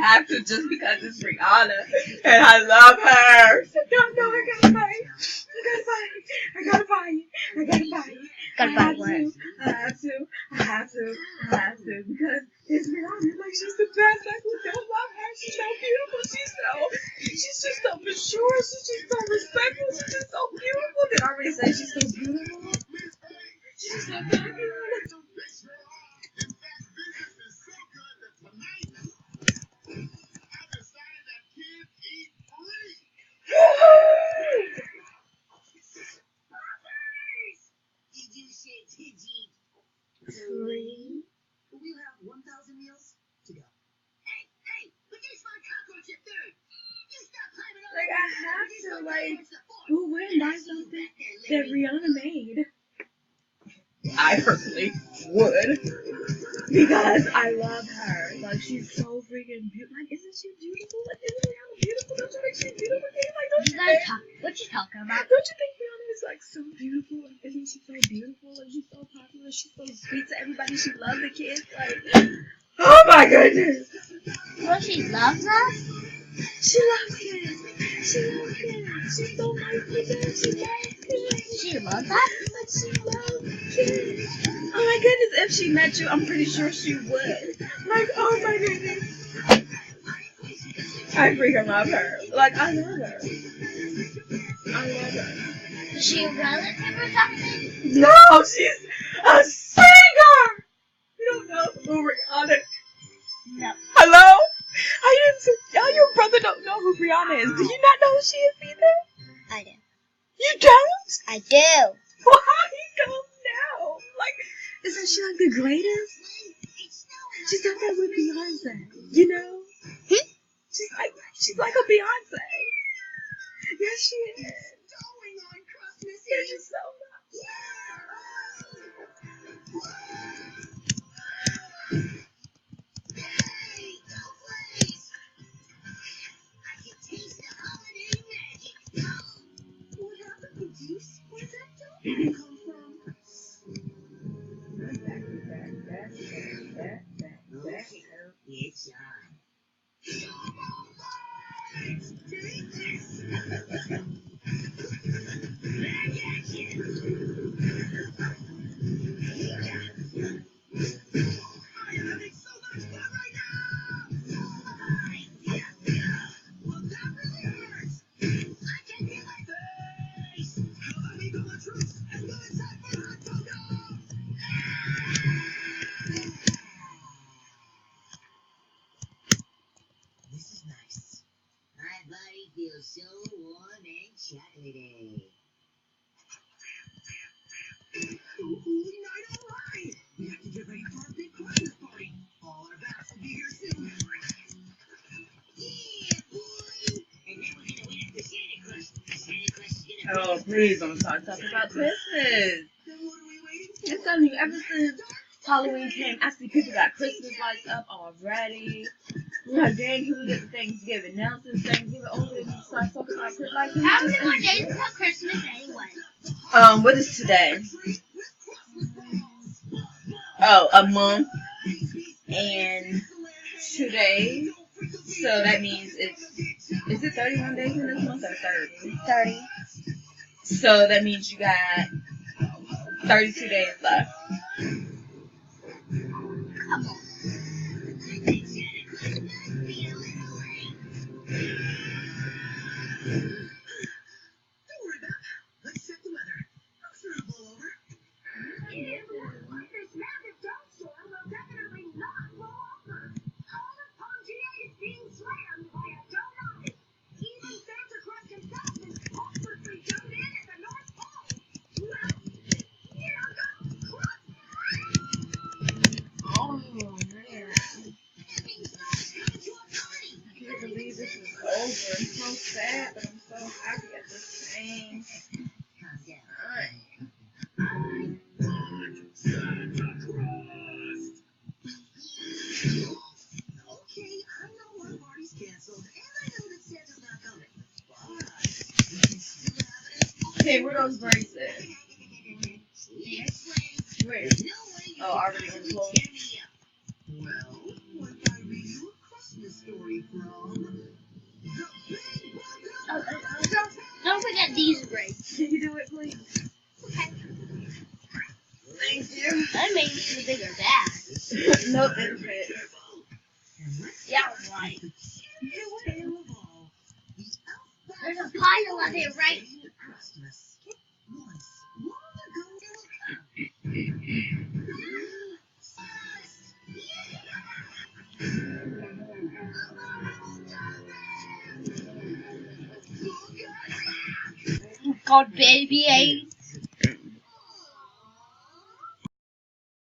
have to just because it's Rihanna and I love her. No, I gotta buy it. I gotta buy it. Gotta buy what? I have to because it's Rihanna. Like she's the best. Like who don't love her? She's so beautiful. She's just so mature. She's just so respectful. She's just so beautiful. Did I already say she's so beautiful? She's just so fabulous. Free. We have 1,000 meals to go. Hey, produce my cockroach at third. You stop climbing on. Like I have to go and buy something that Rihanna made. I personally would because I love her. Like she's so freaking beautiful. Like isn't she beautiful? Like isn't Rihanna beautiful? Don't you think she's beautiful? Like don't you think? What you talking about? Don't you think Rihanna is like so beautiful? Like isn't she so beautiful? Like she's so popular. She's so sweet to everybody. She loves the kids. Like oh my goodness. Well, she loves us. She loves kids. She's so nice to them. She loves kids. She loves us. Like she loves kids. Oh my goodness, if she met you, I'm pretty sure she would. Like, oh my goodness. I freaking love her. Like, I love her. Is she a relative or something? No, she's a singer. You don't know who Rihanna is? No. Hello? Your brother don't know who Rihanna is. Do you not know who she is either? I do. You don't? I do. Why you don't know? Like, isn't she like the greatest? She's up there with Beyonce, you know? She's like a Beyonce. Yes, she is. Thank you so much. It's on. This is nice. My body feels so warm and chocolatey. Holy night, alright! We have to get ready for our big Christmas party. All our backs will be here soon. Yeah, boy! And then we're gonna wait up for Santa Claus. Santa Claus is gonna... Oh, please don't start talking about Christmas. Then what are we waiting for? It's something ever since Halloween came, I see people got Christmas lights up already. Like, dang, can we get the Thanksgiving? Now since Thanksgiving over, we start talking about Christmas lights. How many more days until Christmas anyway? What is today? Oh, a month and 2 days. So that means is it 31 days in this month or 30? 30. So that means you got 32 days left. Come on. Don't worry about it. Let's check the weather. I'm sure it'll blow over. This massive snowstorm will definitely not blow over. All of Pangea is being slammed by a donut. Even Santa Claus himself is hopelessly zoned in at the North Pole. Well, here goes Christmas. Oh man. I can't believe this is over. I'm so sad, but I'm so happy at the same time. Okay, I know our party's canceled, and I know that Santa's not coming. But we can still have it. Okay, where are those braces? Where? Oh, already in clothes. Well, what if I read you a Christmas story? story from the Big Book of Don't forget these grades. Can you do it, please? Okay. Thank you. I made the bigger bag. Nope, didn't fit. Yeah, right. the cutest tale of all. The elf There's a pile of it right here. Christmas. Once, long ago. Called Baby 8.